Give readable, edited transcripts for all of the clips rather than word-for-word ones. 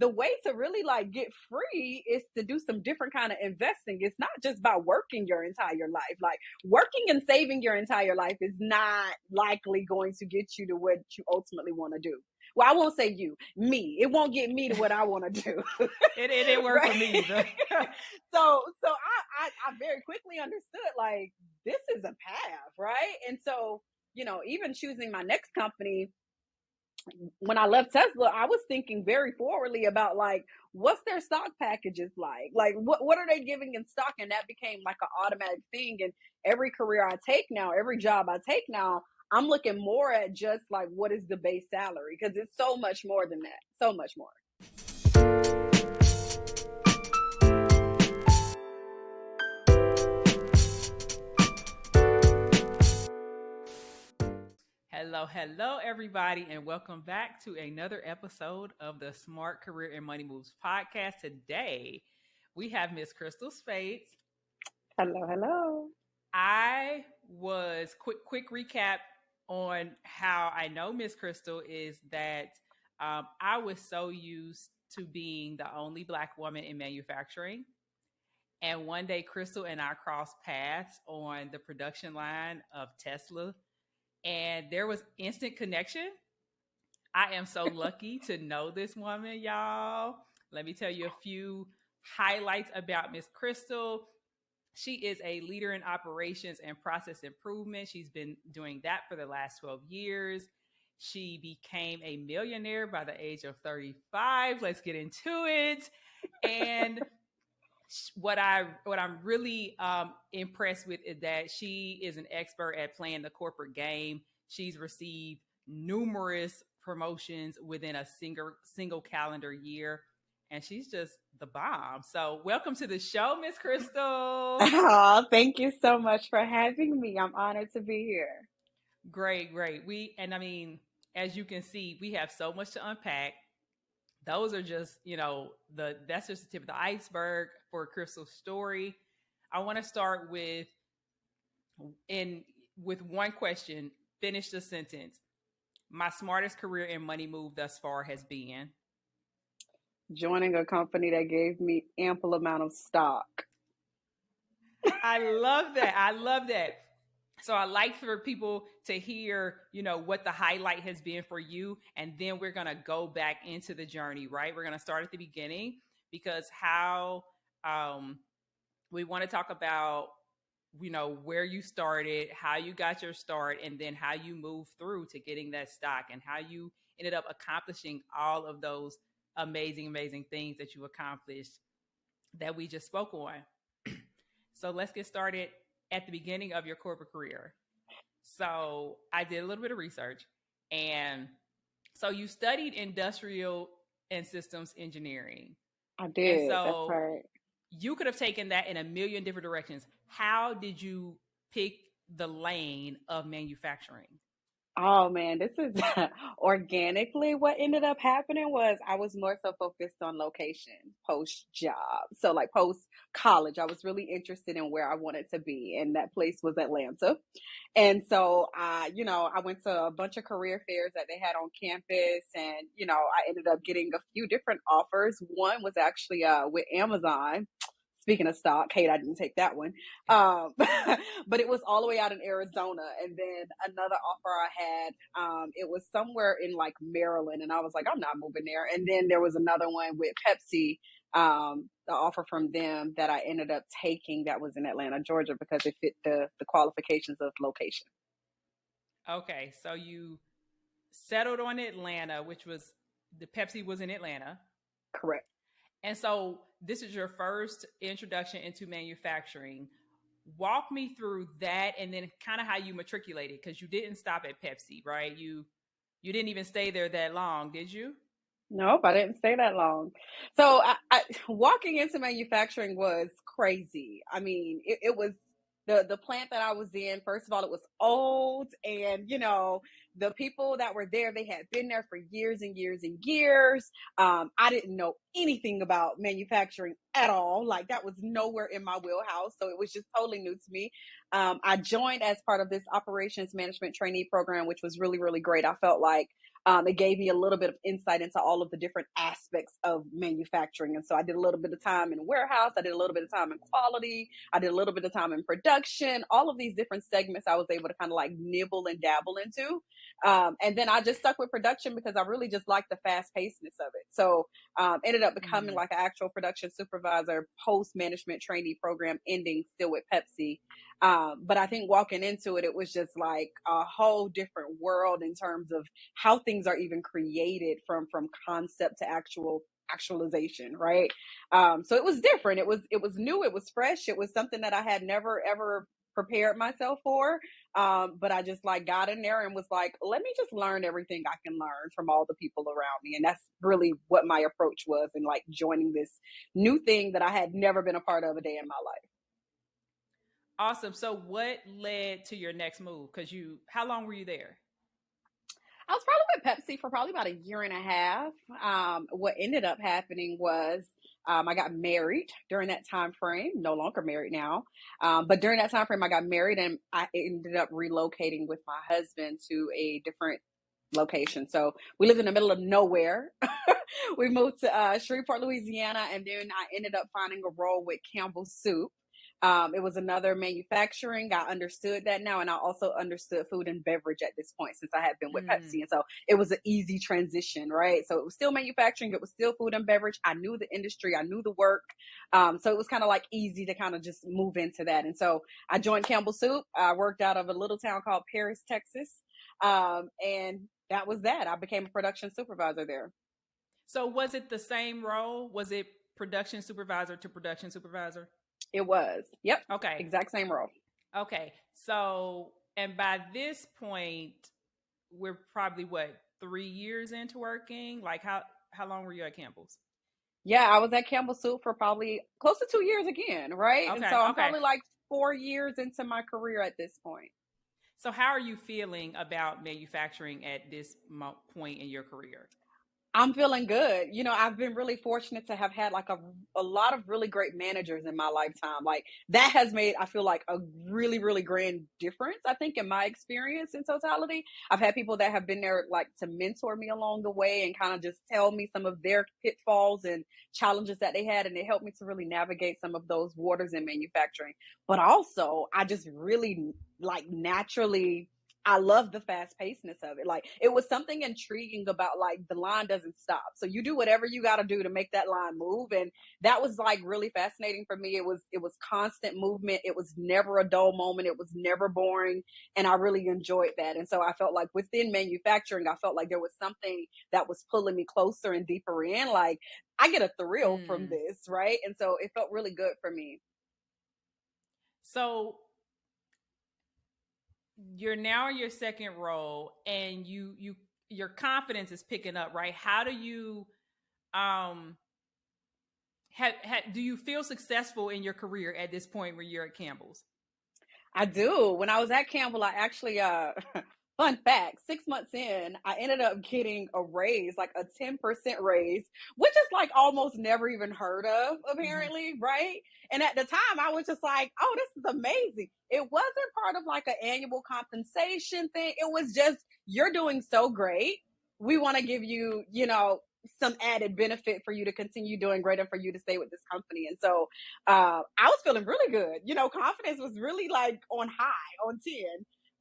the way to really like get free is to do some different kind of investing. It's not just by working your entire life. Like working and saving your entire life is not likely going to get you to what you ultimately want to do. Well, I won't say you, me. It won't get me to what I want to do. It didn't work for me either. So I very quickly understood like this is a path, right? And so, even choosing my next company, when I left Tesla, I was thinking very forwardly about like, what's their stock packages like? Like, what are they giving in stock? And that became like an automatic thing. And every career I take now, every job I take now, I'm looking more at just like, what is the base salary? Because it's so much more than that. So much more. Hello, everybody, and welcome back to another episode of the Smart Career and Money Moves podcast. Today, we have Miss Crystal Spates. Hello. I was quick recap on how I know Miss Crystal is that I was so used to being the only Black woman in manufacturing. And one day, Crystal and I crossed paths on the production line of Tesla. And there was instant connection. I am so lucky to know this woman, y'all. Let me tell you a few highlights about Miss Crystal. She is a leader in operations and process improvement. She's been doing that for the last 12 years. She became a millionaire by the age of 35. Let's get into it. And what I'm really impressed with is that she is an expert at playing the corporate game. She's received numerous promotions within a single calendar year, and she's just the bomb. So welcome to the show, Miss Crystal. Oh, thank you so much for having me. I'm honored to be here. Great. As you can see, we have so much to unpack. Those are just, that's just the tip of the iceberg for Crystal's story. I want to start with one question. Finish the sentence. My smartest career and money move thus far has been joining a company that gave me ample amount of stock. I love that. So I like for people to hear, what the highlight has been for you. And then we're going to go back into the journey, right? We're going to start at the beginning because how we want to talk about, where you started, how you got your start, and then how you moved through to getting that stock and how you ended up accomplishing all of those amazing things that you accomplished that we just spoke on. So let's get started at the beginning of your corporate career. So I did a little bit of research. And so you studied industrial and systems engineering. I did. And so that's right. You could have taken that in a million different directions. How did you pick the lane of manufacturing? Oh man, this is organically what ended up happening was I was more so focused on location post job. So like post college, I was really interested in where I wanted to be, and that place was Atlanta. And so I went to a bunch of career fairs that they had on campus, and I ended up getting a few different offers. One was actually with Amazon. Speaking of stock, Kate, I didn't take that one. But it was all the way out in Arizona. And then another offer I had, it was somewhere in like Maryland. And I was like, I'm not moving there. And then there was another one with Pepsi, the offer from them that I ended up taking that was in Atlanta, Georgia, because it fit the qualifications of location. Okay. So you settled on Atlanta, which was the Pepsi was in Atlanta. Correct. And so this is your first introduction into manufacturing. Walk me through that and then kind of how you matriculated, because you didn't stop at Pepsi, right? You didn't even stay there that long, did you? Nope, I didn't stay that long. So I walking into manufacturing was crazy. I mean, it was the plant that I was in. First of all, it was old, and the people that were there, they had been there for years and years and years. I didn't know anything about manufacturing at all. Like that was nowhere in my wheelhouse, so it was just totally new to me. I joined as part of this operations management trainee program, which was really, really great. I felt like It gave me a little bit of insight into all of the different aspects of manufacturing. And so I did a little bit of time in warehouse, I did a little bit of time in quality, I did a little bit of time in production, all of these different segments I was able to kind of like nibble and dabble into. And then I just stuck with production because I really just liked the fast pacedness of it. So ended up becoming Mm. like an actual production supervisor post management trainee program, ending still with Pepsi. But I think walking into it, it was just like a whole different world in terms of how things are even created from concept to actualization, right? So it was different. It was new. It was fresh. It was something that I had never ever prepared myself for. But I just like got in there and was like, let me just learn everything I can learn from all the people around me. And that's really what my approach was in like joining this new thing that I had never been a part of a day in my life. Awesome. So what led to your next move? How long were you there? I was probably with Pepsi for probably about a year and a half. What ended up happening was I got married during that time frame. No longer married now, but during that time frame, I got married and I ended up relocating with my husband to a different location. So we lived in the middle of nowhere. We moved to Shreveport, Louisiana, and then I ended up finding a role with Campbell's Soup. It was another manufacturing. I understood that now, and I also understood food and beverage at this point since I had been with Pepsi, Mm. and so it was an easy transition, right? So it was still manufacturing, it was still food and beverage. I knew the industry, I knew the work, so it was kind of like easy to kind of just move into that. And so I joined Campbell Soup. I worked out of a little town called Paris, Texas, and that was that. I became a production supervisor there. So was it the same role? Was it production supervisor to production supervisor? It was, yep, Okay. exact same role. Okay. So, and by this point, we're probably what, 3 years into working? Like how long were you at Campbell's? Yeah, I was at Campbell Soup for probably close to 2 years again, right? And Okay. so I'm Okay. probably like 4 years into my career at this point. So how are you feeling about manufacturing at this point in your career? I'm feeling good. I've been really fortunate to have had like a lot of really great managers in my lifetime. Like that has made, I feel like a really, really grand difference, I think, in my experience in totality. I've had people that have been there like to mentor me along the way and kind of just tell me some of their pitfalls and challenges that they had. And they helped me to really navigate some of those waters in manufacturing. But also, I just really like naturally I love the fast pacedness of it. Like it was something intriguing about like the line doesn't stop. So you do whatever you got to do to make that line move. And that was like really fascinating for me. It was constant movement. It was never a dull moment. It was never boring. And I really enjoyed that. And so I felt like within manufacturing, I felt like there was something that was pulling me closer and deeper in. Like I get a thrill from Mm. this, right? And so it felt really good for me. So you're now in your second role and your confidence is picking up, right? How do you um do you feel successful in your career at this point where you're at Campbell's? I do. When I was at Campbell, I actually fun fact, 6 months in, I ended up getting a raise, like a 10% raise, which is like almost never even heard of, Mm-hmm. apparently, right? And at the time I was just like, oh, this is amazing. It wasn't part of like an annual compensation thing. It was just, you're doing so great. We want to give you, some added benefit for you to continue doing great and for you to stay with this company. And so I was feeling really good. Confidence was really like on high, on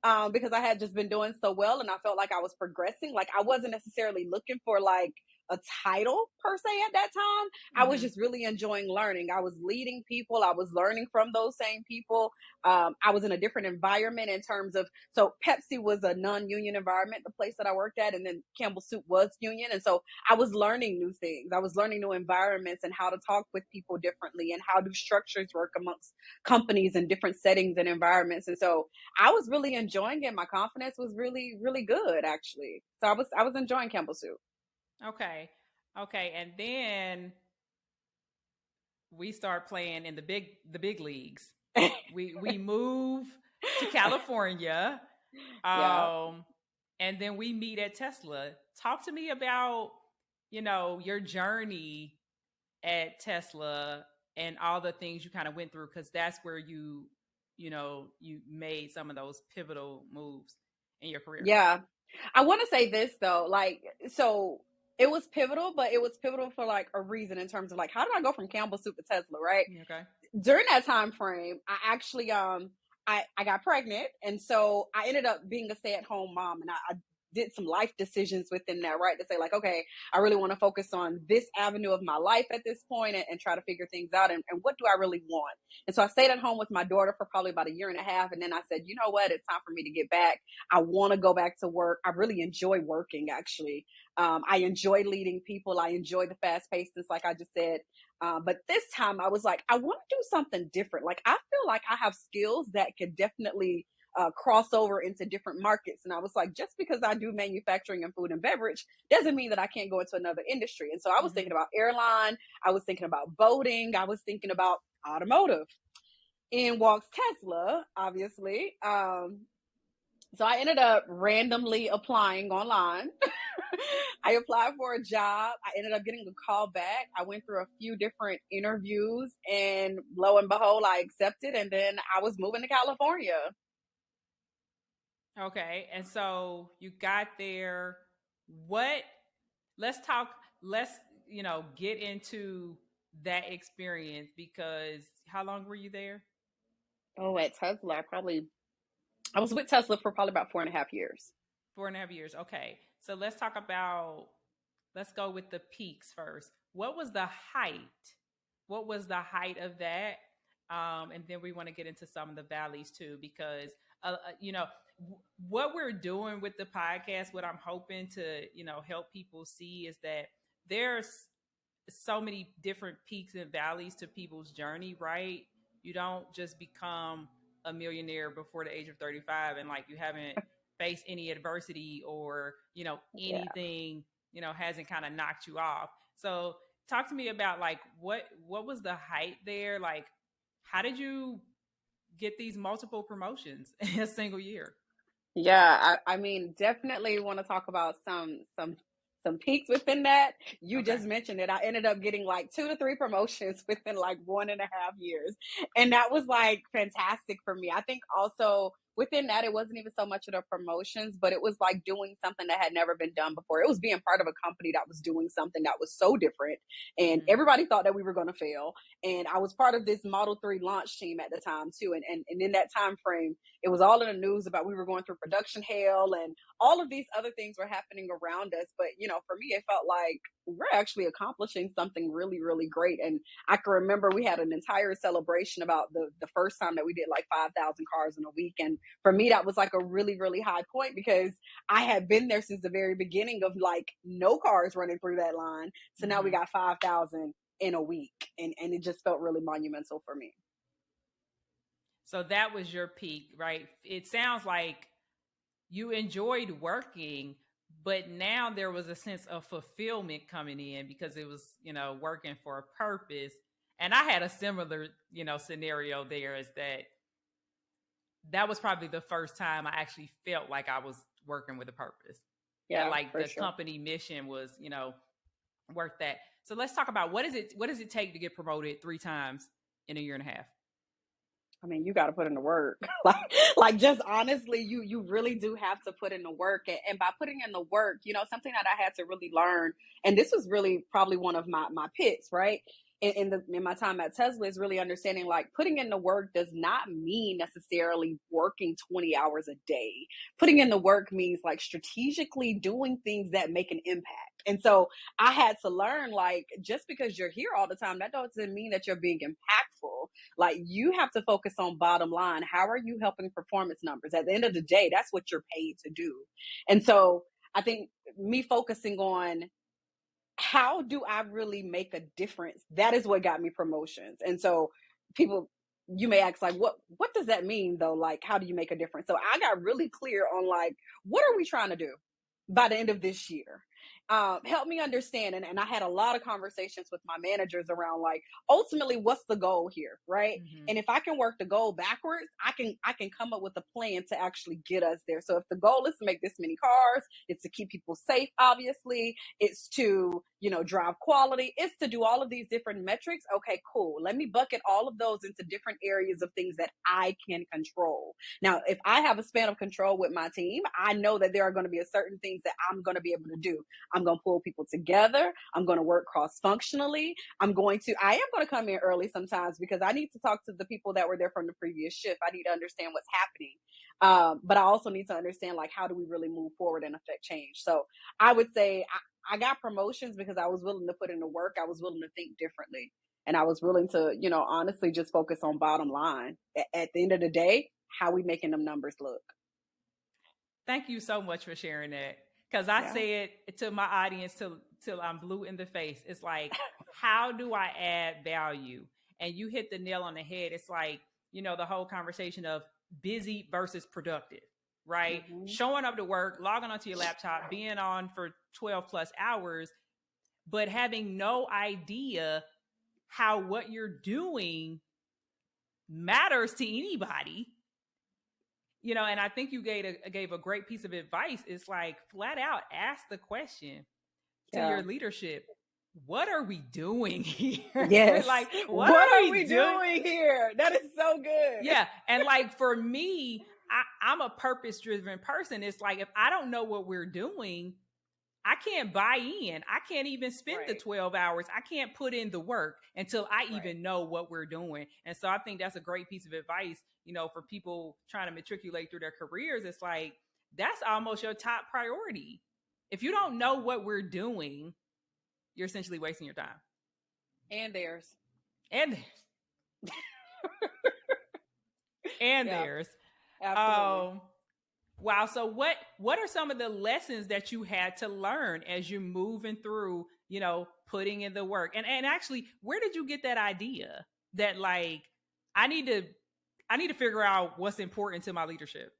10, because I had just been doing so well and I felt like I was progressing. Like I wasn't necessarily looking for like a title per se at that time. I was Mm-hmm. just really enjoying learning. I was leading people, I was learning from those same people. I was in a different environment in terms of, so Pepsi was a non-union environment, the place that I worked at, and then Campbell Soup was union. And so I was learning new things. I was learning new environments and how to talk with people differently and how do structures work amongst companies in different settings and environments. And so I was really enjoying it. My confidence was really, really good actually. So I was enjoying Campbell Soup. Okay. Okay. And then we start playing in the big leagues. We move to California. Yeah. Um and then we meet at Tesla. Talk to me about, your journey at Tesla and all the things you kind of went through, because that's where you made some of those pivotal moves in your career. Yeah. I want to say this though, like, so it was pivotal, but it was pivotal for like a reason in terms of like, how did I go from Campbell's soup to Tesla, right? Okay. During that time frame, I actually I got pregnant, and so I ended up being a stay at home mom, and I did some life decisions within that, right? To say like, okay, I really want to focus on this avenue of my life at this point, and try to figure things out, and what do I really want? And so I stayed at home with my daughter for probably about a year and a half, and then I said, you know what, it's time for me to get back. I want to go back to work. I really enjoy working, actually. I enjoy leading people. I enjoy the fast pacedness, like I just said. But this time I was like, I want to do something different. Like, I feel like I have skills that could definitely cross over into different markets. And I was like, just because I do manufacturing and food and beverage doesn't mean that I can't go into another industry. And so I was thinking about airline. I was thinking about boating. I was thinking about automotive. In walks Tesla, obviously. So I ended up randomly applying online. I applied for a job. I ended up getting a call back. I went through a few different interviews, and lo and behold, I accepted. And then I was moving to California. Okay. And so you got there. What, let's talk, let's, get into that experience because how long were you there? Oh, at Tesla, I was with Tesla for probably about 4.5 years. 4.5 years. Okay. So let's go with the peaks first. What was the height? What was the height of that? And then we want to get into some of the valleys too, because, what we're doing with the podcast, what I'm hoping to, help people see is that there's so many different peaks and valleys to people's journey, right? You don't just become a millionaire before the age of 35 and like you haven't faced any adversity or, Yeah. anything, hasn't kind of knocked you off. So talk to me about like what was the height there? Like how did you get these multiple promotions in a single year? Yeah, I mean, definitely want to talk about some peaks within that. You Okay. just mentioned it. I ended up getting like 2 to 3 promotions within like 1.5 years, and that was like fantastic for me. I think also within that, it wasn't even so much of the promotions, but it was like doing something that had never been done before. It was being part of a company that was doing something that was so different, and Mm-hmm. everybody thought that we were going to fail. And I was part of this Model 3 launch team at the time too, and in that time frame it was all in the news about we were going through production hell, and all of these other things were happening around us. But, for me, it felt like we're actually accomplishing something really, really great. And I can remember we had an entire celebration about the first time that we did like 5,000 cars in a week. And for me, that was like a really, really high point because I had been there since the very beginning of like no cars running through that line. So now we Mm-hmm. got 5,000 in a week. And it just felt really monumental for me. So that was your peak, right? It sounds like you enjoyed working, but now there was a sense of fulfillment coming in because it was, working for a purpose. And I had a similar, scenario there is that was probably the first time I actually felt like I was working with a purpose. That Yeah, like for the sure. company mission was, worth that. So let's talk about what does it take to get promoted 3 times in a year and a half? I mean, you got to put in the work. like just honestly, you really do have to put in the work. And by putting in the work, something that I had to really learn, and this was really probably one of my pits, right? In my time at Tesla is really understanding like putting in the work does not mean necessarily working 20 hours a day. Putting in the work means like strategically doing things that make an impact. And so I had to learn like just because you're here all the time, that doesn't mean that you're being impactful. Like you have to focus on bottom line. How are you helping performance numbers? At the end of the day, that's what you're paid to do. And so I think me focusing on how do I really make a difference? That is what got me promotions. And so people, you may ask like, what does that mean though? Like, how do you make a difference? So I got really clear on like, what are we trying to do by the end of this year? help me understand. And I had a lot of conversations with my managers around like, ultimately, what's the goal here, right? Mm-hmm. And if I can work the goal backwards, I can come up with a plan to actually get us there. So if the goal is to make this many cars, it's to keep people safe, obviously, it's to, drive quality, it's to do all of these different metrics. Okay, cool. Let me bucket all of those into different areas of things that I can control. Now, if I have a span of control with my team, I know that there are going to be a certain things that I'm going to be able to do. I'm going to pull people together. I'm going to work cross-functionally. I am going to come in early sometimes because I need to talk to the people that were there from the previous shift. I need to understand what's happening. But I also need to understand, like, how do we really move forward and affect change? So I would say I got promotions because I was willing to put in the work. I was willing to think differently. And I was willing to, honestly just focus on bottom line. At the end of the day, how we making them numbers look. Thank you so much for sharing that. Because I Yeah. say it to my audience till I'm blue in the face. It's like, how do I add value? And you hit the nail on the head. It's like, the whole conversation of busy versus productive, right? Mm-hmm. Showing up to work, logging onto your laptop, being on for 12 plus hours, but having no idea how what you're doing matters to anybody. And I think you gave a great piece of advice. It's like, flat out ask the question to your leadership: what are we doing here? Yes. Like, what are we doing here? That is so good. Yeah. And like, for me, I'm a purpose-driven person. It's like, if I don't know what we're doing, I can't buy in. I can't even spend the 12 hours. I can't put in the work until I even know what we're doing. And so I think that's a great piece of advice, for people trying to matriculate through their careers. It's like, that's almost your top priority. If you don't know what we're doing, you're essentially wasting your time. And theirs. And theirs. Absolutely. Wow. So what are some of the lessons that you had to learn as you're moving through, putting in the work? And actually, where did you get that idea that, like, I need to figure out what's important to my leadership?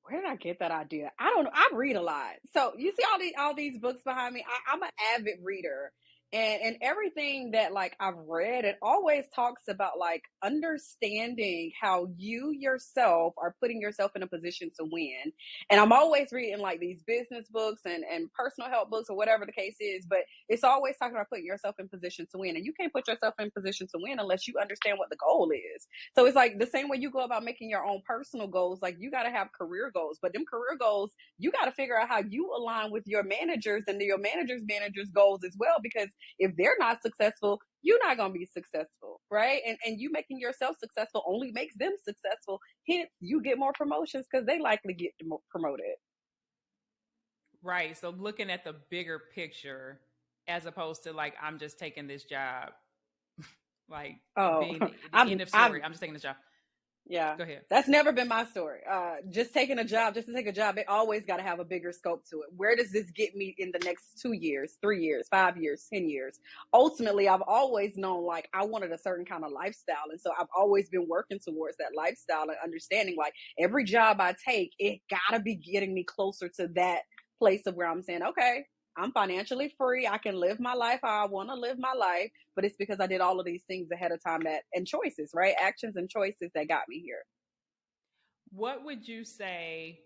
Where did I get that idea? I don't know. I read a lot. So you see all these books behind me. I'm an avid reader. And everything that like I've read, it always talks about like understanding how you yourself are putting yourself in a position to win. And I'm always reading like these business books and personal help books or whatever the case is, but it's always talking about putting yourself in position to win. And you can't put yourself in position to win unless you understand what the goal is. So it's like the same way you go about making your own personal goals, like you got to have career goals, but them career goals, you got to figure out how you align with your managers and your managers goals as well, because if they're not successful, you're not going to be successful, right? And you making yourself successful only makes them successful. Hence, you get more promotions because they likely get promoted. Right. So looking at the bigger picture, as opposed to like, I'm just taking this job, like being the end of story. I'm just taking this job. Yeah. Go ahead. That's never been my story. Just taking a job, just to take a job, it always got to have a bigger scope to it. Where does this get me in the next 2 years, 3 years, 5 years, 10 years? Ultimately, I've always known like I wanted a certain kind of lifestyle. And so I've always been working towards that lifestyle and understanding like every job I take, it got to be getting me closer to that place of where I'm saying, okay, I'm financially free. I can live my life how I want to live my life, but it's because I did all of these things ahead of time and choices, right? Actions and choices that got me here. What would you say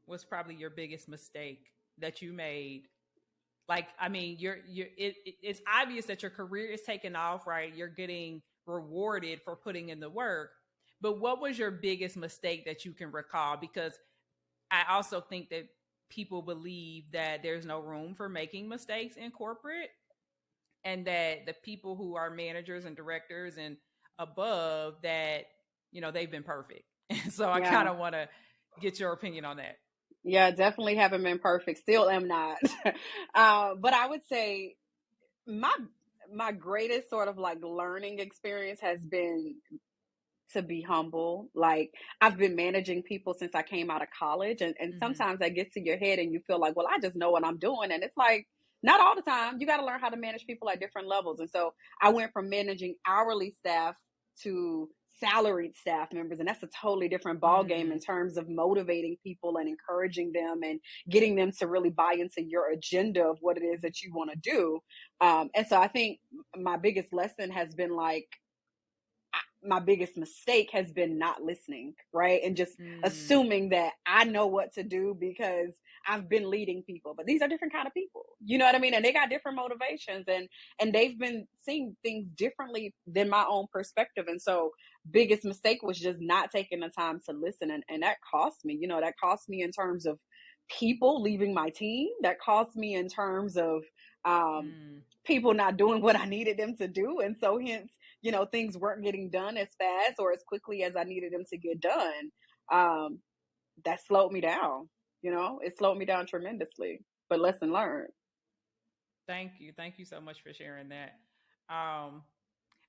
was probably your biggest mistake that you made? Like, I mean, it's obvious that your career is taking off, right? You're getting rewarded for putting in the work. But what was your biggest mistake that you can recall? Because I also think that people believe that there's no room for making mistakes in corporate, and that the people who are managers and directors and above, that, they've been perfect. So I kind of want to get your opinion on that. Yeah, definitely haven't been perfect. Still am not. But I would say my greatest sort of like learning experience has been to be humble. Like I've been managing people since I came out of college, and sometimes that gets to your head and you feel like, well, I just know what I'm doing. And it's like, not all the time. You got to learn how to manage people at different levels. And so I went from managing hourly staff to salaried staff members, and that's a totally different ball game in Mm, terms of motivating people and encouraging them and getting them to really buy into your agenda of what it is that you want to do. And so I think my biggest lesson has been like, my biggest mistake has been not listening, right? And just mm, assuming that I know what to do because I've been leading people. But these are different kind of people. You know what I mean? And they got different motivations, and they've been seeing things differently than my own perspective. And so biggest mistake was just not taking the time to listen. And that cost me, that cost me in terms of people leaving my team. That cost me in terms of um mm. people not doing what I needed them to do. And so hence, things weren't getting done as fast or as quickly as I needed them to get done. Um, that slowed me down. It slowed me down tremendously. But lesson learned. Thank you. Thank you so much for sharing that. Um,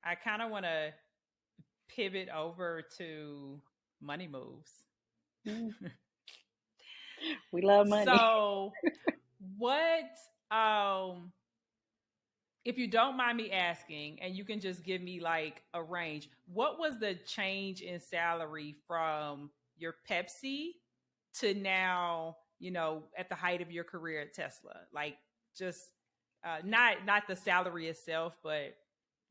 I kind of want to pivot over to money moves. Mm, we love money. So, what, um, if you don't mind me asking, and you can just give me like a range, what was the change in salary from your Pepsi to now, at the height of your career at Tesla? Like, just not the salary itself, but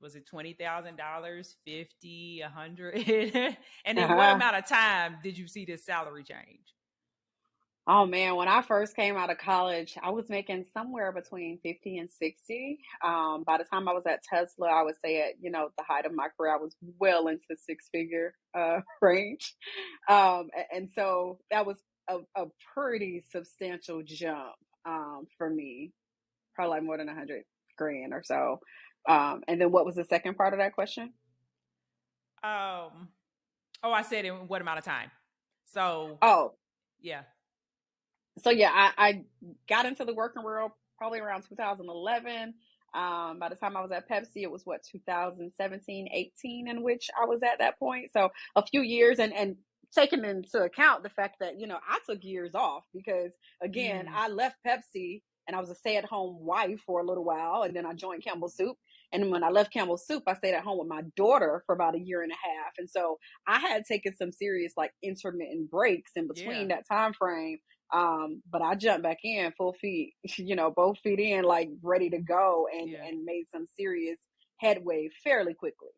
was it $20,000, 50, 100? And in what Uh-huh. amount of time did you see this salary change? Oh man, when I first came out of college, I was making somewhere between 50 and 60. By the time I was at Tesla, I would say at, the height of my career, I was well into six figure range. And so that was a pretty substantial jump for me, probably like more than 100 grand or so. And then what was the second part of that question? Um, oh, I said in what amount of time? So, Oh, yeah. so yeah, I got into the working world probably around 2011. By the time I was at Pepsi, it was what, 2017, 18, in which I was at that point. So a few years, and taking into account the fact that, I took years off because again, Mm, I left Pepsi and I was a stay-at-home wife for a little while, and then I joined Campbell Soup. And when I left Campbell Soup, I stayed at home with my daughter for about a year and a half. And so I had taken some serious like intermittent breaks in yeah. between that time frame, but I jumped back in full feet, both feet in, like ready to go, and Yeah. made some serious headway fairly quickly.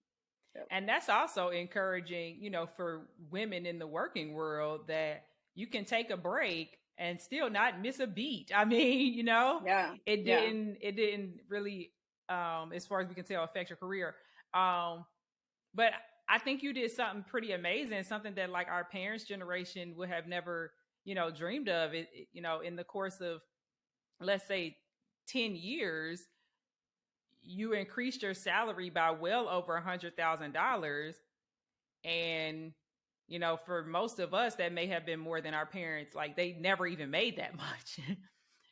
So, And that's also encouraging, for women in the working world that you can take a break and still not miss a beat. I mean, yeah, it yeah. didn't really as far as we can tell affect your career. Um but I think you did something pretty amazing, something that like our parents' generation would have never, dreamed of. In the course of, let's say, 10 years, you increased your salary by well over $100,000. And, for most of us, that may have been more than our parents. Like, they never even made that much.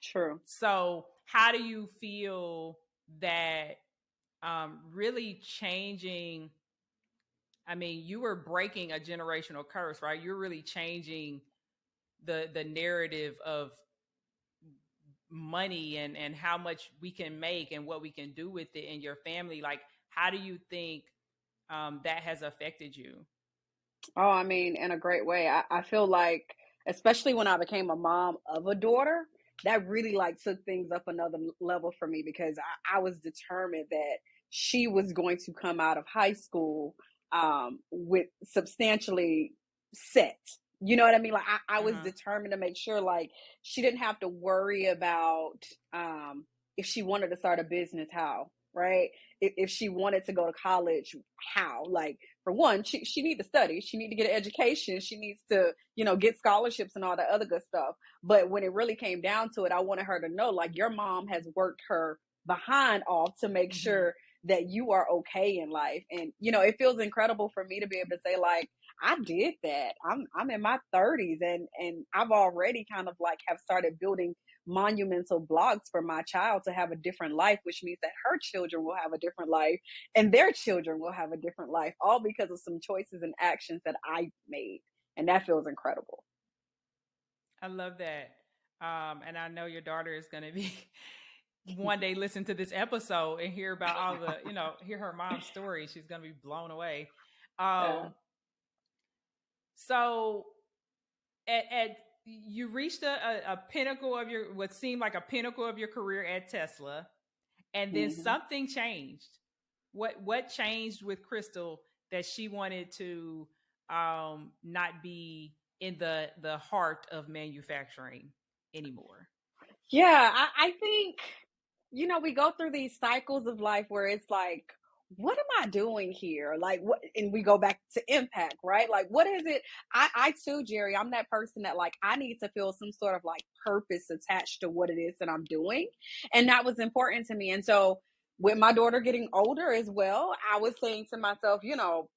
True. So, how do you feel that really changing? I mean, you were breaking a generational curse, right? You're really changing the narrative of money and how much we can make and what we can do with it in your family. Like, how do you think that has affected you? Oh, I mean, in a great way. I feel like, especially when I became a mom of a daughter, that really like took things up another level for me because I was determined that she was going to come out of high school with substantially set. You know what I mean? Like I was Uh-huh. determined to make sure like she didn't have to worry about if she wanted to start a business, how, right? If she wanted to go to college, how? Like for one, she need to study, she need to get an education, she needs to, get scholarships and all that other good stuff. But when it really came down to it, I wanted her to know like your mom has worked her behind off to make Mm-hmm. sure that you are okay in life. And it feels incredible for me to be able to say like I did that. I'm in my 30s, and I've already kind of like have started building monumental blocks for my child to have a different life, which means that her children will have a different life and their children will have a different life, all because of some choices and actions that I made. And that feels incredible. I love that. And I know your daughter is going to be one day listen to this episode and hear about all the, hear her mom's story. She's going to be blown away. Yeah. Um, so at you reached a pinnacle of your what seemed like a pinnacle of your career at Tesla, and then Hmm. something changed. What changed with Crystal that she wanted to not be in the heart of manufacturing anymore? Yeah, I think, we go through these cycles of life where it's like, what am I doing here? Like, what, and we go back to impact, right? Like, what is it? I too, Jerry, I'm that person that like, I need to feel some sort of like purpose attached to what it is that I'm doing. And that was important to me. And so, with my daughter getting older as well, I was saying to myself,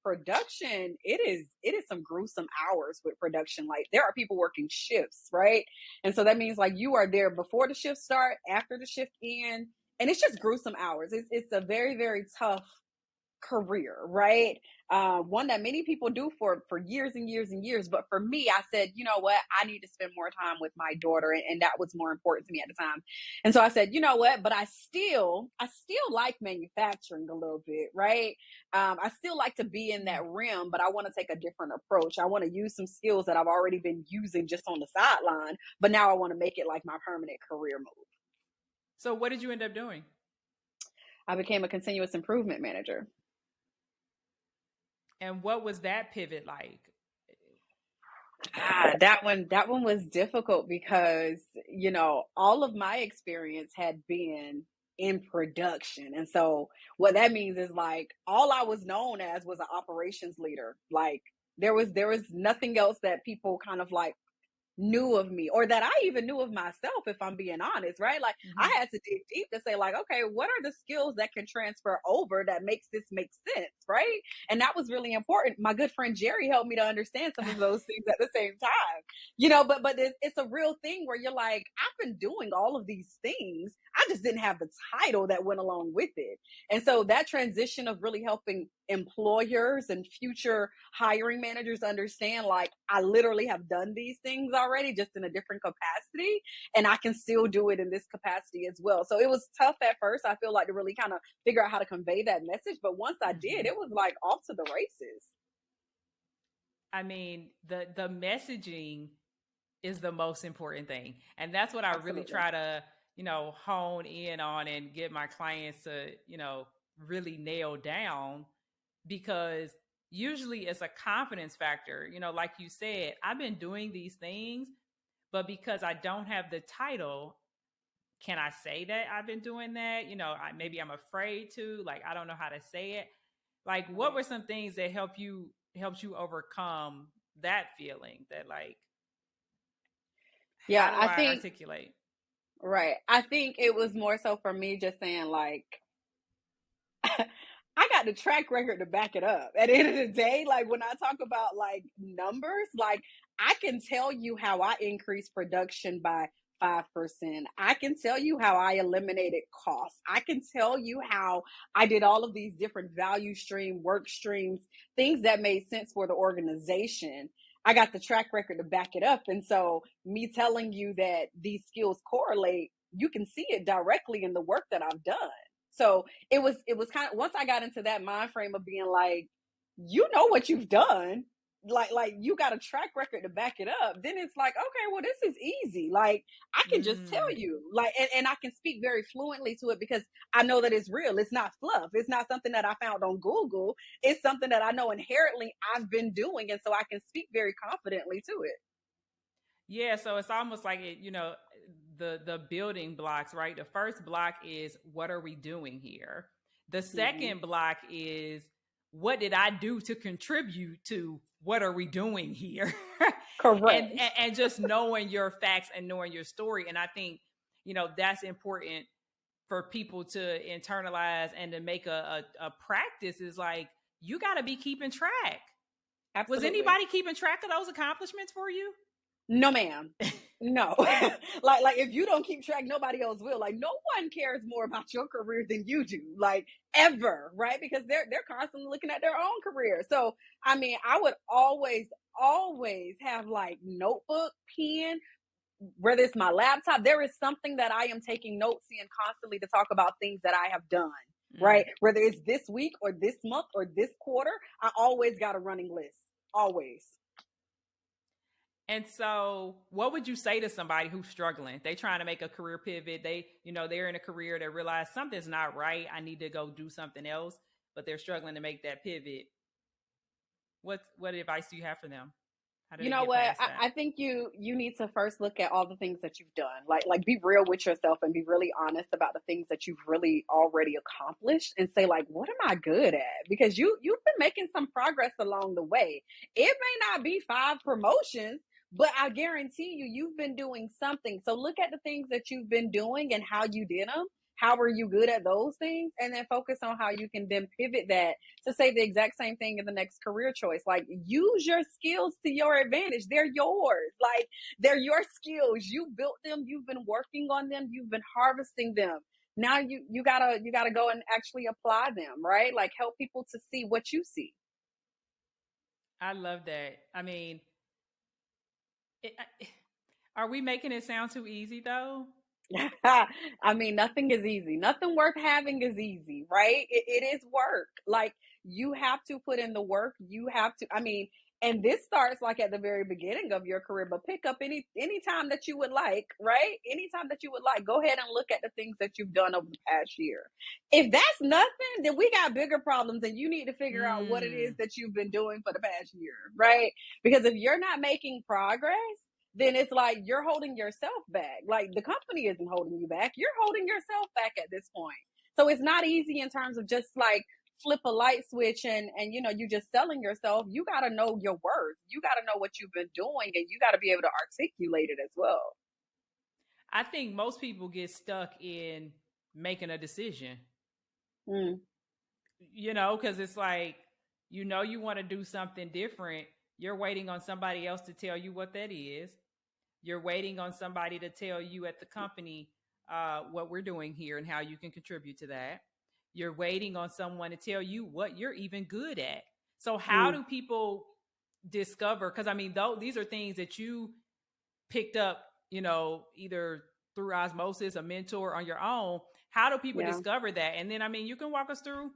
production, it is some gruesome hours with production. Like, there are people working shifts, right? And so that means like you are there before the shift start, after the shift end, and it's just gruesome hours. It's a very, very tough career, right? One that many people do for years and years and years. But for me, I said, you know what? I need to spend more time with my daughter, and that was more important to me at the time. And so I said, you know what? But I still like manufacturing a little bit, right? I still like to be in that realm, but I want to take a different approach. I want to use some skills that I've already been using just on the sideline, but now I want to make it like my permanent career move. So what did you end up doing? I became a continuous improvement manager. And what was that pivot like? That one was difficult because, all of my experience had been in production. And so what that means is like all I was known as was an operations leader. Like there was nothing else that people kind of like knew of me or that I even knew of myself, if I'm being honest, right? Like I Mm-hmm. had to dig deep to say, like, okay, what are the skills that can transfer over that makes this make sense, right? And that was really important. My good friend Jerry helped me to understand some of those things at the same time, but it's a real thing where you're like, I've been doing all of these things. I just didn't have the title that went along with it. And so that transition of really helping employers and future hiring managers understand like I literally have done these things already just in a different capacity and I can still do it in this capacity as well. So it was tough at first, I feel like, to really kind of figure out how to convey that message, but once I did, Mm-hmm. it was like off to the races. I mean, the messaging is the most important thing. And that's what I really Absolutely. try to, hone in on and get my clients to, really nail down because usually it's a confidence factor. Like you said, I've been doing these things, but because I don't have the title, can I say that I've been doing that? Maybe I'm afraid to, like, I don't know how to say it. Like, what Right. were some things that helped you overcome that feeling that like, how Yeah, do I I think articulate? right. I think it was more so for me just saying like I got the track record to back it up. At the end of the day, like when I talk about like numbers, like I can tell you how I increased production by 5%. I can tell you how I eliminated costs. I can tell you how I did all of these different value stream, work streams, things that made sense for the organization. I got the track record to back it up. And so me telling you that these skills correlate, you can see it directly in the work that I've done. So it was kind of, once I got into that mind frame of being like, you know what you've done, like you got a track record to back it up, then it's like, okay, well, this is easy. Like I can just tell Mm. you, like, and I can speak very fluently to it because I know that it's real. It's not fluff. It's not something that I found on Google. It's something that I know inherently I've been doing, and so I can speak very confidently to it. Yeah, so it's almost like the building blocks, right? The first block is what are we doing here? The Hmm. second block is what did I do to contribute to what are we doing here? and, Correct. and and just knowing your facts and knowing your story. And I think, that's important for people to internalize and to make a practice is like you got to be keeping track. Was Absolutely. anybody keeping track of those accomplishments for you? No, ma'am. No. Like if you don't keep track, nobody else will. Like no one cares more about your career than you do. Like ever, right? Because they're constantly looking at their own career. So I mean, I would always have like notebook, pen, whether it's my laptop, there is something that I am taking notes in constantly to talk about things that I have done. Mm. right? Whether it's this week or this month or this quarter, I always got a running list. Always. And so, what would you say to somebody who's struggling? They trying to make a career pivot. They're in a career that realize something's not right. I need to go do something else, but they're struggling to make that pivot. What advice do you have for them? How do You they know get what? past that? I think you need to first look at all the things that you've done. Like be real with yourself and be really honest about the things that you've really already accomplished and say like, what am I good at? Because you've been making some progress along the way. It may not be 5 promotions, but I guarantee you've been doing something. So look at the things that you've been doing and how you did them. How are you good at those things? And then focus on how you can then pivot that to say the exact same thing in the next career choice. Like use your skills to your advantage. They're yours. Like they're your skills. You built them. You've been working on them. You've been harvesting them. Now you gotta go and actually apply them, right? Like help people to see what you see. I love that. I mean, it, are we making it sound too easy though? I mean, nothing is easy. Nothing worth having is easy, right? It is work. Like you have to put in the work. You have to. I mean, and this starts like at the very beginning of your career. But pick up any time that you would like, right? Anytime that you would like, go ahead and look at the things that you've done over the past year. If that's nothing, then we got bigger problems, and you need to figure out what it is Mm. that you've been doing for the past year, right? Because if you're not making progress, then it's like you're holding yourself back. Like the company isn't holding you back. You're holding yourself back at this point. So it's not easy in terms of just like flip a light switch and you just selling yourself. You got to know your worth. You got to know what you've been doing and you got to be able to articulate it as well. I think most people get stuck in making a decision. Mm, Because it's like, you want to do something different. You're waiting on somebody else to tell you what that is. You're waiting on somebody to tell you at the company what we're doing here and how you can contribute to that. You're waiting on someone to tell you what you're even good at. So, how mm, do people discover? Because I mean, though these are things that you picked up, either through osmosis, a mentor on your own. How do people yeah. discover that? And then, I mean, you can walk us through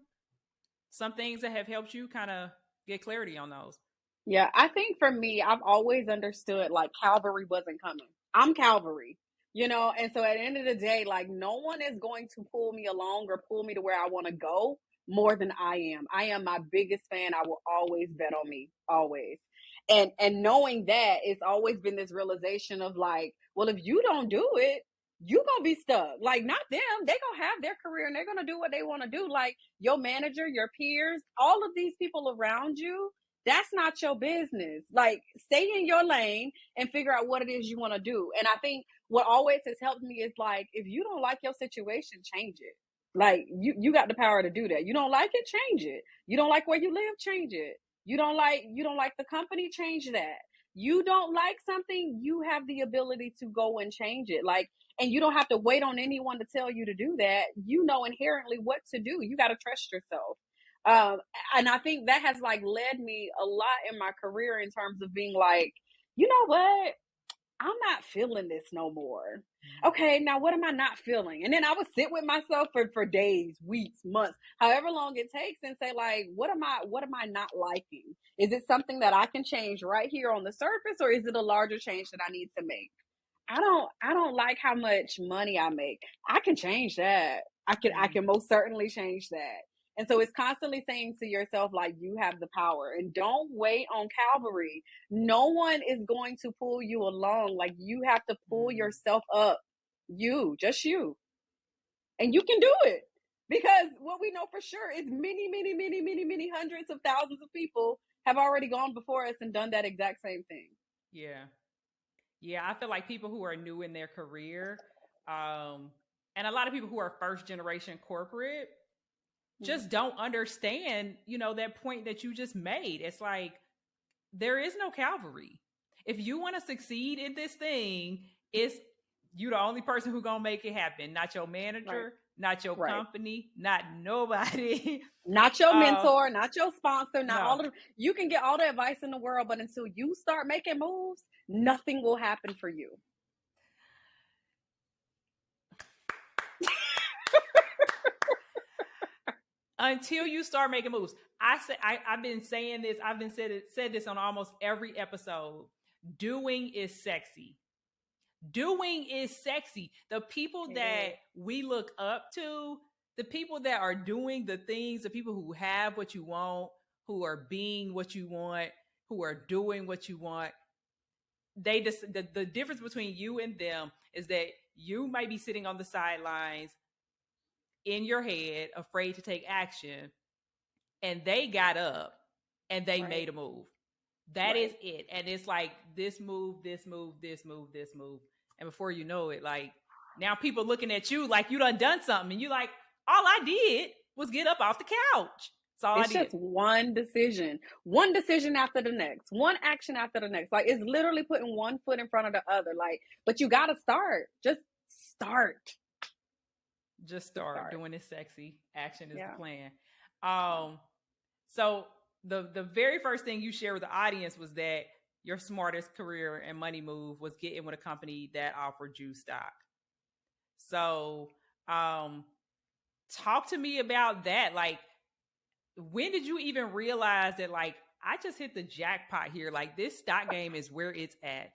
some things that have helped you kind of get clarity on those. Yeah, I think for me, I've always understood like Calvary wasn't coming. I'm Calvary, and so at the end of the day, like no one is going to pull me along or pull me to where I want to go more than I am. I am my biggest fan. I will always bet on me, always. And knowing that, it's always been this realization of like, well, if you don't do it, you gonna be stuck. Like not them. They gonna have their career and they're gonna do what they want to do. Like your manager, your peers, all of these people around you, that's not your business. Like, stay in your lane and figure out what it is you want to do. And I think what always has helped me is like, if you don't like your situation, change it. Like, you got the power to do that. You don't like it, change it. You don't like where you live, change it. You don't like the company, change that. You don't like something, you have the ability to go and change it. Like, and you don't have to wait on anyone to tell you to do that. You know inherently what to do. You got to trust yourself. um and I think that has like led me a lot in my career in terms of being like, you know what, I'm not feeling this no more. Okay, now what am I not feeling? And then I would sit with myself for days, weeks, months, however long it takes, and say like, what am I not liking? Is it something that I can change right here on the surface, or is it a larger change that I need to make? I don't like how much money I make. I can change that. I can most certainly change that. And so it's constantly saying to yourself, like, you have the power and don't wait on Calvary. No one is going to pull you along. Like, you have to pull Mm. yourself up. Just you. And you can do it. Because what we know for sure is many, many, many, many, many hundreds of thousands of people have already gone before us and done that exact same thing. Yeah. Yeah. I feel like people who are new in their career, um, and a lot of people who are first generation corporate Mm, just don't understand, that point that you just made. It's like there is no Calvary. If you want to succeed in this thing, it's you the only person who gonna make it happen. Not your right, manager, not your right. company, not nobody. Not your uh mentor, not your sponsor, not no. all of you can get all the advice in the world, but until you start making moves, nothing will happen for you. Until you start making moves. I've been saying this. I've been said this on almost every episode. Doing is sexy. Doing is sexy. The people It that is. we look up to, the people that are doing the things, the people who have what you want, who are being what you want, who are doing what you want, they just the difference between you and them is that you might be sitting on the sidelines in your head, afraid to take action, and they got up and they Right. made a move. That is Right. it. And it's like this move, this move, this move, this move. And before you know it, like now people looking at you like you done something. And you like, all I did was get up off the couch. That's all I It's did. just one decision after the next, one action after the next. Like it's literally putting one foot in front of the other. Like, but you got to start. Just start. Just Just start start. doing it sexy. Action is the Yeah. plan. Yeah. So the very first thing you shared with the audience was that your smartest career and money move was getting with a company that offered you stock. So um talk to me about that. Like, when did you even realize that like I just hit the jackpot here? Like this stock game is where it's at.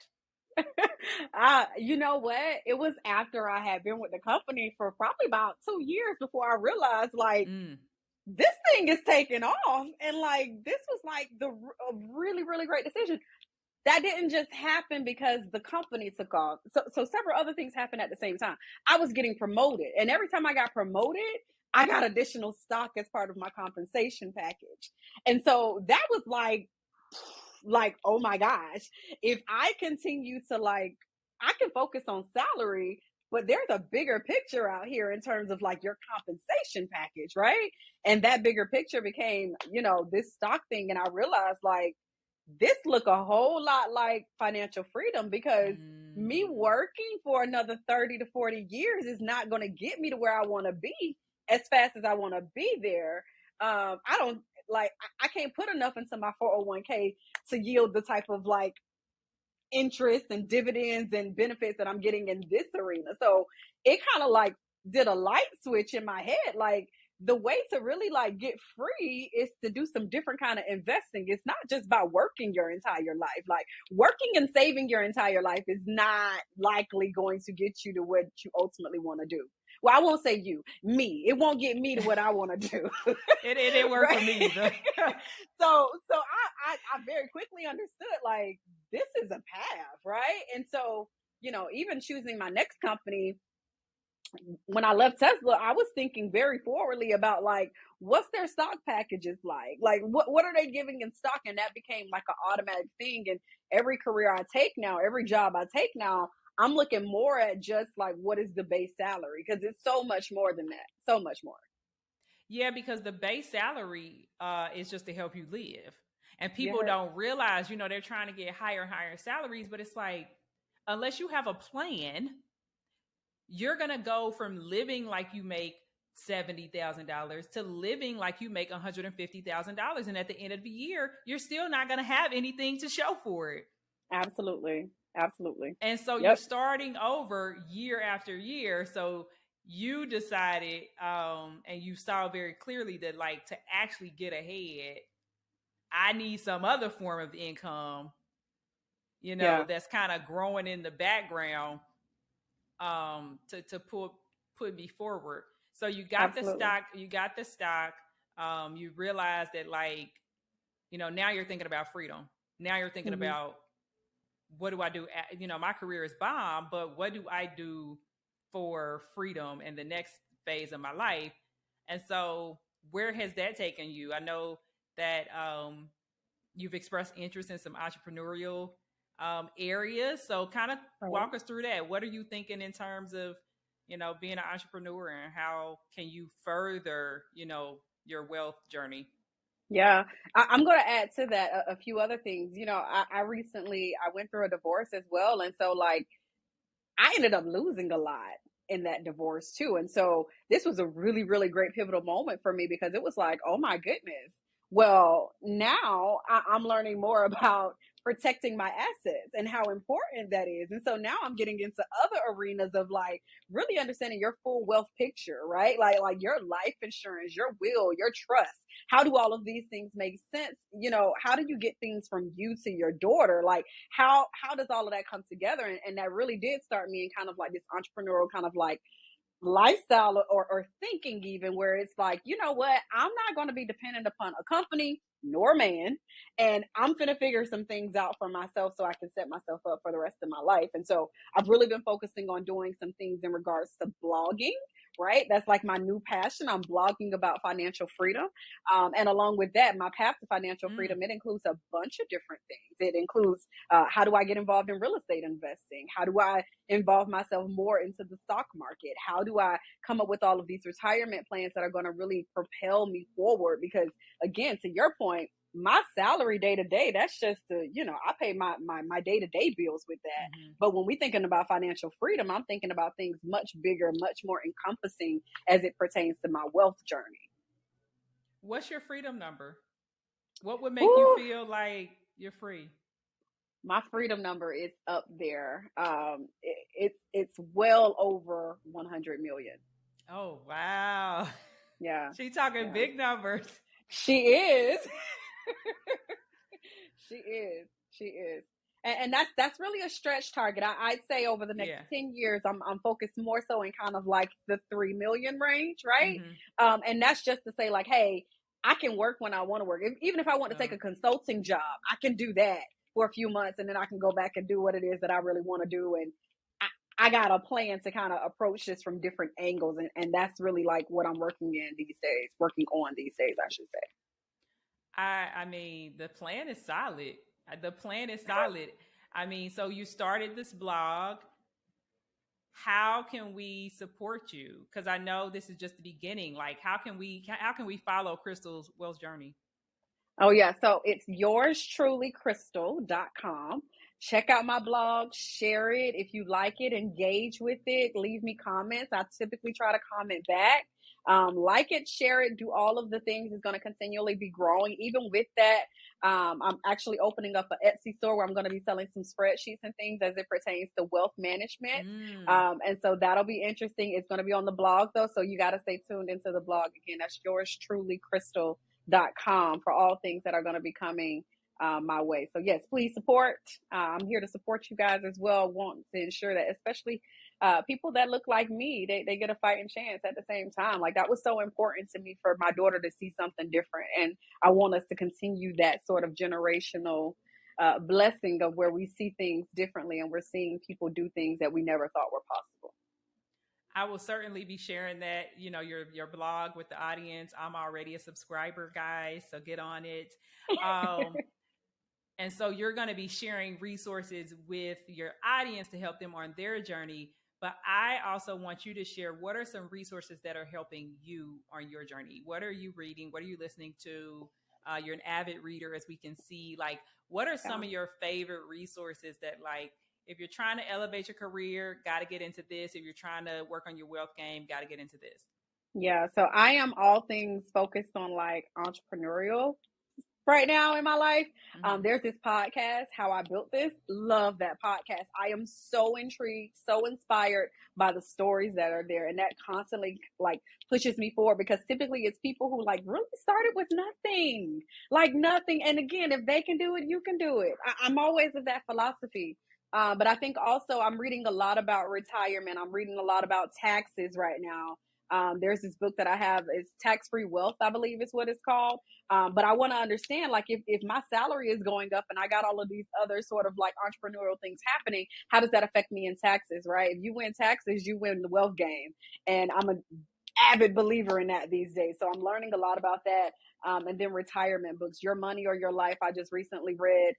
You know what? It was after I had been with the company for probably about 2 years before I realized like Mm, this thing is taking off, and like this was like a really really great decision. That didn't just happen because the company took off. So several other things happened at the same time. I was getting promoted, and every time I got promoted, I got additional stock as part of my compensation package. And so that was like oh my gosh, if I continue to like I can focus on salary, but there's a bigger picture out here in terms of like your compensation package, right? And that bigger picture became, this stock thing, and I realized like this look a whole lot like financial freedom, because me mm, working for another 30 to 40 years is not going to get me to where I want to be as fast as I want to be there. I don't like I can't put enough into my 401k to yield the type of like interest and dividends and benefits that I'm getting in this arena. So it kind of like did a light switch in my head. Like the way to really like get free is to do some different kind of investing. It's not just about working your entire life. Like working and saving your entire life is not likely going to get you to what you ultimately want to do. Well, I won't say you, me. It won't get me to what I want to do. it didn't work Right. for me either. So I very quickly understood like this is a path, right? And so, even choosing my next company, when I left Tesla, I was thinking very forwardly about like what's their stock packages like? Like what are they giving in stock? And that became like an automatic thing. And every career I take now, every job I take now, I'm looking more at just like what is the base salary, because it's so much more than that. So much more. Yeah, because the base salary is just to help you live. And people Yeah, don't realize, they're trying to get higher and higher salaries, but it's like, unless you have a plan, you're going to go from living like you make $70,000 to living like you make $150,000. And at the end of the year, you're still not going to have anything to show for it. absolutely. Absolutely. And so you're Yep. starting over year after year. So you decided, and you saw very clearly that, like, to actually get ahead, I need some other form of income, Yeah, that's kind of growing in the background, to put me forward. So absolutely. you got the stock, you realize that, like, now you're thinking about freedom. Now you're thinking Hmm. about, what do I do? My career is bomb, but what do I do for freedom and the next phase of my life? And so, where has that taken you? I know that you've expressed interest in some entrepreneurial areas. So, kind of Right. walk us through that. What are you thinking in terms of, being an entrepreneur, and how can you further, your wealth journey? Yeah, I'm going to add to that a few other things. I recently I went through a divorce as well, and so like I ended up losing a lot in that divorce too. And so this was a really really great pivotal moment for me, because it was like, oh my goodness. Well, now I'm learning more about protecting my assets and how important that is. And so now I'm getting into other arenas of like really understanding your full wealth picture, right? Like your life insurance, your will, your trust. How do all of these things make sense? You know, how do you get things from you to your daughter? Like how does all of that come together? And that really did start me in kind of like this entrepreneurial kind of like lifestyle or thinking, even where it's like, you know what, I'm not going to be dependent upon a company nor man, and I'm going to figure some things out for myself so I can set myself up for the rest of my life. And so I've really been focusing on doing some things in regards to blogging, right? That's like my new passion. I'm blogging about financial freedom, and along with that, my path to financial Mm. freedom, it includes a bunch of different things. It includes how do I get involved in real estate investing? How do I involve myself more into the stock market? How do I come up with all of these retirement plans that are going to really propel me forward? Because again, to your point, my salary day to day, that's just to, you know, I pay my day to day bills with that. Hmm. But when we're thinking about financial freedom, I'm thinking about things much bigger, much more encompassing as it pertains to my wealth journey. What's your freedom number? What would make you Whew, feel like you're free? my freedom number is up there. It's well over 100 million. Oh, wow. Yeah, She talking yeah, big numbers. she is. She is. She is. And that's really a stretch target. I'd say over the next Yeah. 10 years, I'm focused more so in kind of like the 3 million range, right? Hmm. And that's just to say, like, hey, I can work when I want to work. Even if I want to take a consulting job, I can do that for a few months and then I can go back and do what it is that I really want to do. And I got a plan to kind of approach this from different angles. And that's really like what I'm working on these days, I should say. I mean, the plan is solid. The plan is solid. I mean, so you started this blog. How can we support you? Because I know this is just the beginning. Like, how can we follow Crystal's Wells journey? Oh, yeah. So it's yours truly, crystal.com. Check out my blog, share it. If you like it, engage with it, leave me comments. I typically try to comment back. Like it, share it, do all of the things. It's going to continually be growing. Even with that, I'm actually opening up an Etsy store where I'm going to be selling some spreadsheets and things as it pertains to wealth management. Mm. And so that'll be interesting. It's going to be on the blog though. So you got to stay tuned into the blog. Again, that's yours truly, crystal.com for all things that are going to be coming my way. So yes, please support. I'm here to support you guys as well. Want to ensure that, especially people that look like me, they get a fighting chance at the same time. Like that was so important to me for my daughter to see something different, and I want us to continue that sort of generational blessing of where we see things differently and we're seeing people do things that we never thought were possible. I will certainly be sharing that, your blog with the audience. I'm already a subscriber, guys, so get on it. Um, and so you're going to be sharing resources with your audience to help them on their journey. But I also want you to share what are some resources that are helping you on your journey. What are you reading? What are you listening to? You're an avid reader, as we can see. Like, what are some Yeah. of your favorite resources that, like, if you're trying to elevate your career, got to get into this. If you're trying to work on your wealth game, got to get into this. Yeah, so I am all things focused on like entrepreneurial right now in my life. Mm-hmm. There's this podcast, How I Built This. Love that podcast. I am so intrigued, so inspired by the stories that are there. And that constantly like pushes me forward because typically it's people who like really started with nothing, like nothing. And again, if they can do it, you can do it. I'm always of that philosophy. But I think also I'm reading a lot about retirement. I'm reading a lot about taxes right now. There's this book that I have, it's Tax Free Wealth, I believe is what it's called. But I want to understand, like, if my salary is going up and I got all of these other sort of like entrepreneurial things happening, how does that affect me in taxes, right? If you win taxes, you win the wealth game. And I'm an avid believer in that these days. So I'm learning a lot about that. And then retirement books, Your Money or Your Life. I just recently read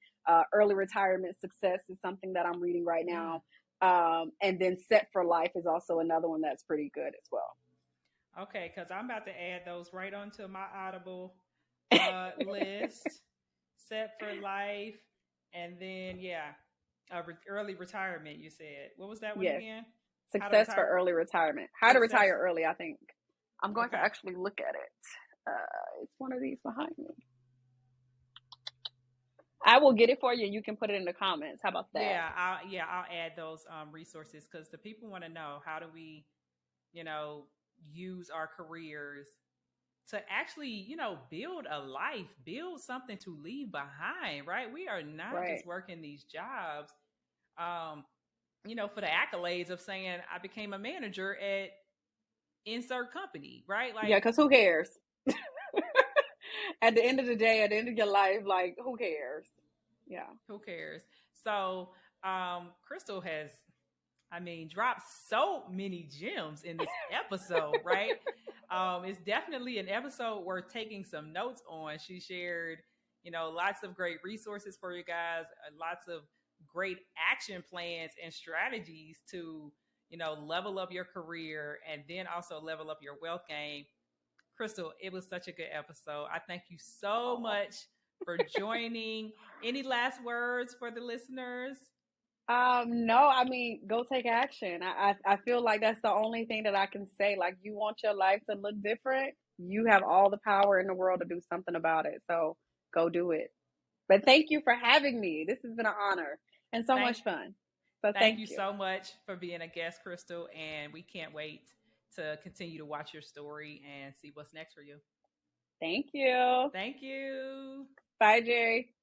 Early Retirement Success is something that I'm reading right Mm. now. And then Set for Life is also another one that's pretty good as well. Okay, because I'm about to add those right onto my Audible list. Set for life, and then early retirement. You said what was that one Yes. again? How to Success for retire Early Retirement. How to success. retire early, I think. I'm going to Okay, actually look at it. It's one of these behind me. I will get it for you and you can put it in the comments. How about that? I'll add those resources because the people want to know how do we, you know, use our careers to actually, you know, build a life, build something to leave behind, right? We are not Right. just working these jobs, um, you know, for the accolades of saying I became a manager at insert company, right? Yeah, Like, because who cares? At the end of the day, at the end of your life, like, who cares? Yeah. who cares? So, Crystal has, I mean, dropped so many gems in this episode, right? It's definitely an episode worth taking some notes on. She shared, you know, lots of great resources for you guys, lots of great action plans and strategies to, you know, level up your career and then also level up your wealth game. Crystal, it was such a good episode. I thank you so Oh. much for joining. Any last words for the listeners? No, I mean, go take action. I feel like that's the only thing that I can say. Like, you want your life to look different, you have all the power in the world to do something about it. So go do it. But thank you for having me. This has been an honor and so Thank much fun. So Thank thank you you. so much for being a guest, Crystal, and we can't wait to continue to watch your story and see what's next for you. Thank you. Thank you. Bye, Jerry.